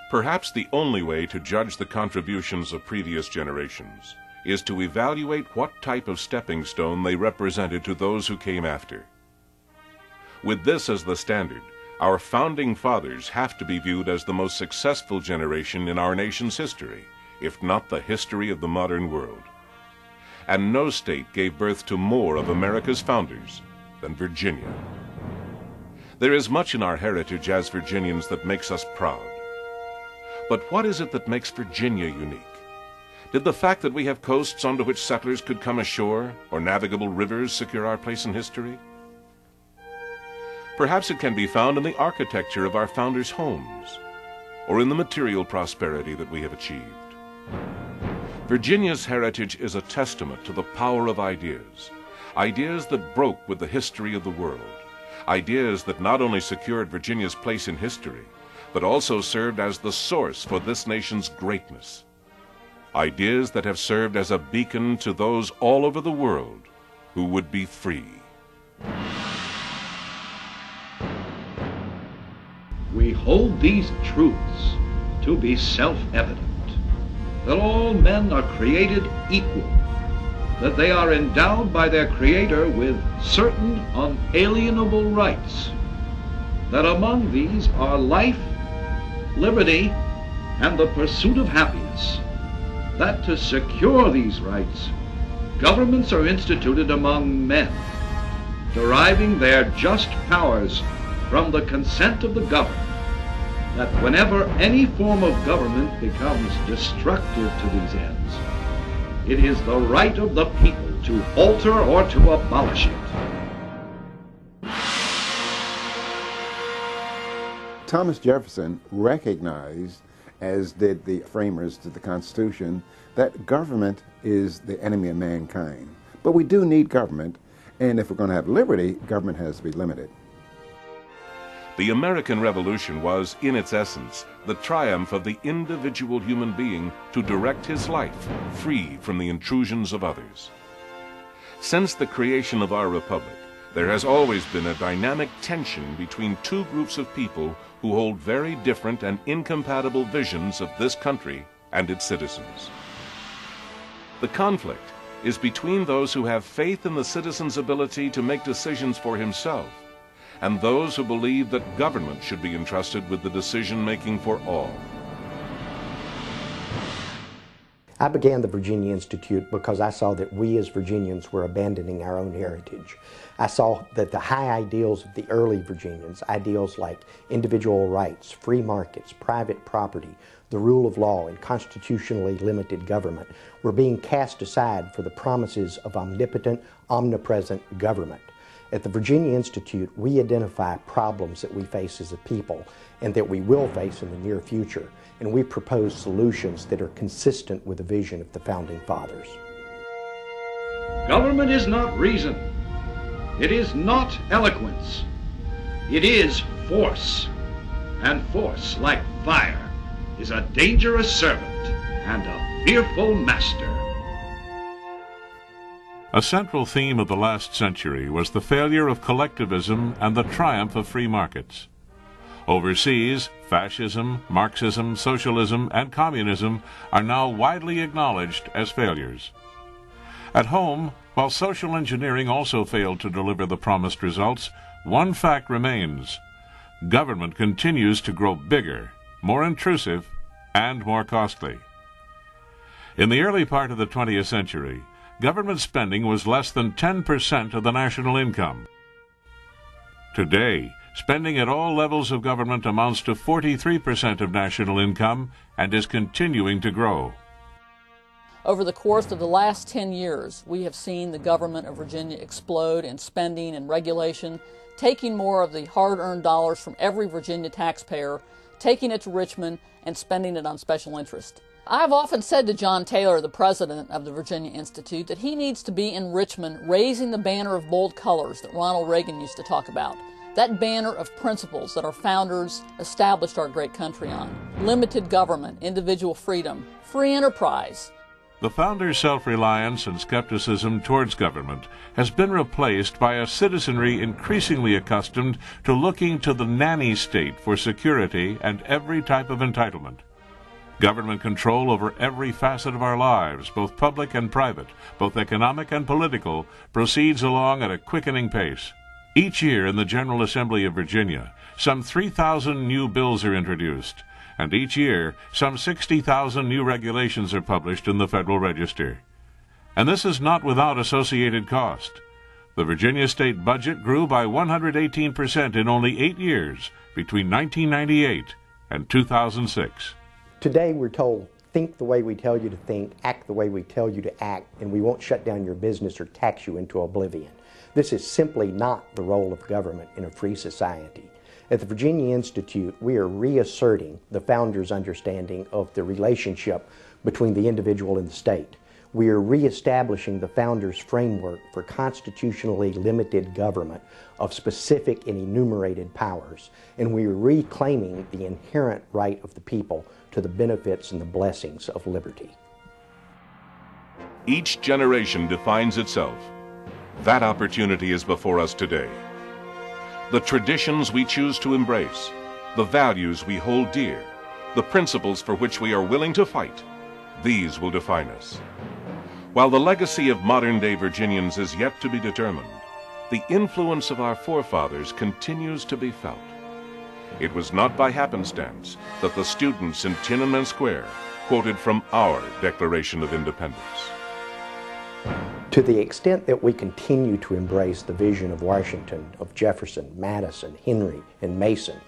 Perhaps the only way to judge the contributions of previous generations is to evaluate what type of stepping stone they represented to those who came after. With this as the standard, our founding fathers have to be viewed as the most successful generation in our nation's history, if not the history of the modern world. And no state gave birth to more of America's founders than Virginia. There is much in our heritage as Virginians that makes us proud. But what is it that makes Virginia unique? Did the fact that we have coasts onto which settlers could come ashore, or navigable rivers, secure our place in history? Perhaps it can be found in the architecture of our founders' homes, or in the material prosperity that we have achieved. Virginia's heritage is a testament to the power of ideas, ideas that broke with the history of the world, ideas that not only secured Virginia's place in history, but also served as the source for this nation's greatness. Ideas that have served as a beacon to those all over the world who would be free. We hold these truths to be self-evident, that all men are created equal, that they are endowed by their Creator with certain unalienable rights, that among these are life, liberty, and the pursuit of happiness, that to secure these rights, governments are instituted among men, deriving their just powers from the consent of the governed, that whenever any form of government becomes destructive to these ends, it is the right of the people to alter or to abolish it. Thomas Jefferson recognized, as did the framers to the Constitution, that government is the enemy of mankind. But we do need government, and if we're going to have liberty, government has to be limited. The American Revolution was, in its essence, the triumph of the individual human being to direct his life free from the intrusions of others. Since the creation of our republic, there has always been a dynamic tension between two groups of people who hold very different and incompatible visions of this country and its citizens. The conflict is between those who have faith in the citizen's ability to make decisions for himself and those who believe that government should be entrusted with the decision-making for all. I began the Virginia Institute because I saw that we as Virginians were abandoning our own heritage. I saw that the high ideals of the early Virginians, ideals like individual rights, free markets, private property, the rule of law, and constitutionally limited government, were being cast aside for the promises of omnipotent, omnipresent government. At the Virginia Institute, we identify problems that we face as a people and that we will face in the near future, and we propose solutions that are consistent with the vision of the Founding Fathers. Government is not reason. It is not eloquence. It is force. And force, like fire, is a dangerous servant and a fearful master. A central theme of the last century was the failure of collectivism and the triumph of free markets. Overseas, fascism, Marxism, socialism, and communism are now widely acknowledged as failures. At home, while social engineering also failed to deliver the promised results, one fact remains: government continues to grow bigger, more intrusive, and more costly. In the early part of the 20th century, government spending was less than 10% of the national income. Today, spending at all levels of government amounts to 43% of national income and is continuing to grow. Over the course of the last 10 years, we have seen the government of Virginia explode in spending and regulation, taking more of the hard-earned dollars from every Virginia taxpayer, taking it to Richmond, and spending it on special interest. I've often said to John Taylor, the president of the Virginia Institute, that he needs to be in Richmond raising the banner of bold colors that Ronald Reagan used to talk about. That banner of principles that our founders established our great country on. Limited government, individual freedom, free enterprise, The founders' self-reliance and skepticism towards government has been replaced by a citizenry increasingly accustomed to looking to the nanny state for security and every type of entitlement. Government control over every facet of our lives, both public and private, both economic and political, proceeds along at a quickening pace. Each year in the General Assembly of Virginia, some 3,000 new bills are introduced, and each year some 60,000 new regulations are published in the Federal Register. And this is not without associated cost. The Virginia state budget grew by 118% in only 8 years, between 1998 and 2006. Today we're told, think the way we tell you to think, act the way we tell you to act, and we won't shut down your business or tax you into oblivion. This is simply not the role of government in a free society. At the Virginia Institute, we are reasserting the founders' understanding of the relationship between the individual and the state. We are reestablishing the founders' framework for constitutionally limited government of specific and enumerated powers, and we are reclaiming the inherent right of the people to the benefits and the blessings of liberty. Each generation defines itself. That opportunity is before us today. The traditions we choose to embrace, the values we hold dear, the principles for which we are willing to fight, these will define us. While the legacy of modern-day Virginians is yet to be determined, the influence of our forefathers continues to be felt. It was not by happenstance that the students in Tiananmen Square quoted from our Declaration of Independence. To the extent that we continue to embrace the vision of Washington, of Jefferson, Madison, Henry, and Mason,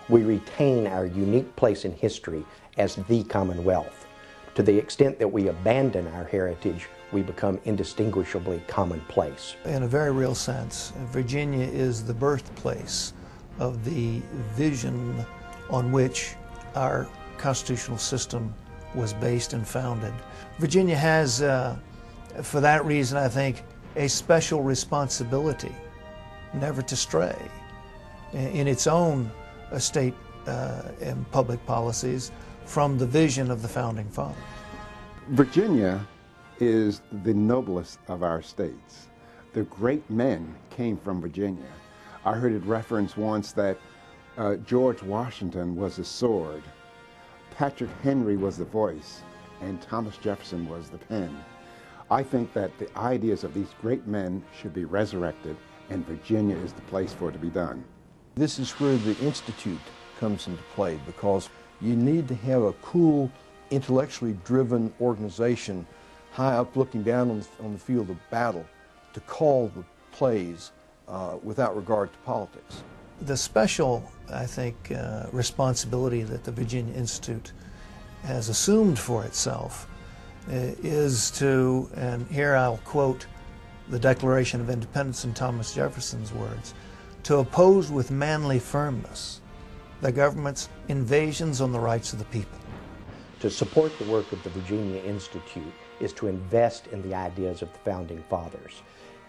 we retain our unique place in history as the Commonwealth. To the extent that we abandon our heritage, we become indistinguishably commonplace. In a very real sense, Virginia is the birthplace of the vision on which our constitutional system was based and founded. Virginia has, for that reason, I think, a special responsibility never to stray in its own state and public policies from the vision of the Founding Fathers. Virginia is the noblest of our states. The great men came from Virginia. I heard it referenced once that George Washington was the sword, Patrick Henry was the voice, and Thomas Jefferson was the pen. I think that the ideas of these great men should be resurrected, and Virginia is the place for it to be done. This is where the Institute comes into play, because you need to have a cool, intellectually driven organization high up looking down on the field of battle to call the plays without regard to politics. The special, I think, responsibility that the Virginia Institute has assumed for itself is to, and here I'll quote the Declaration of Independence in Thomas Jefferson's words, to oppose with manly firmness the government's invasions on the rights of the people. To support the work of the Virginia Institute is to invest in the ideas of the Founding Fathers.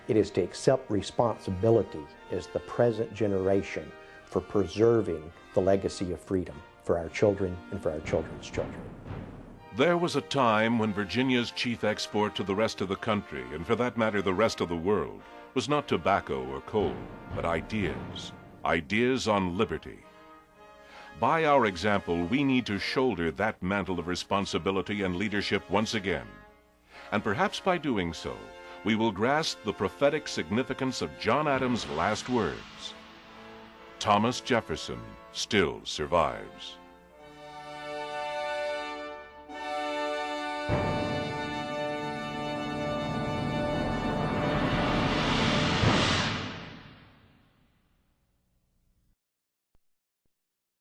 It is to accept responsibility as the present generation for preserving the legacy of freedom for our children and for our children's children. There was a time when Virginia's chief export to the rest of the country, and for that matter the rest of the world, was not tobacco or coal, but ideas. Ideas on liberty. By our example, we need to shoulder that mantle of responsibility and leadership once again. And perhaps by doing so, we will grasp the prophetic significance of John Adams' last words. Thomas Jefferson still survives.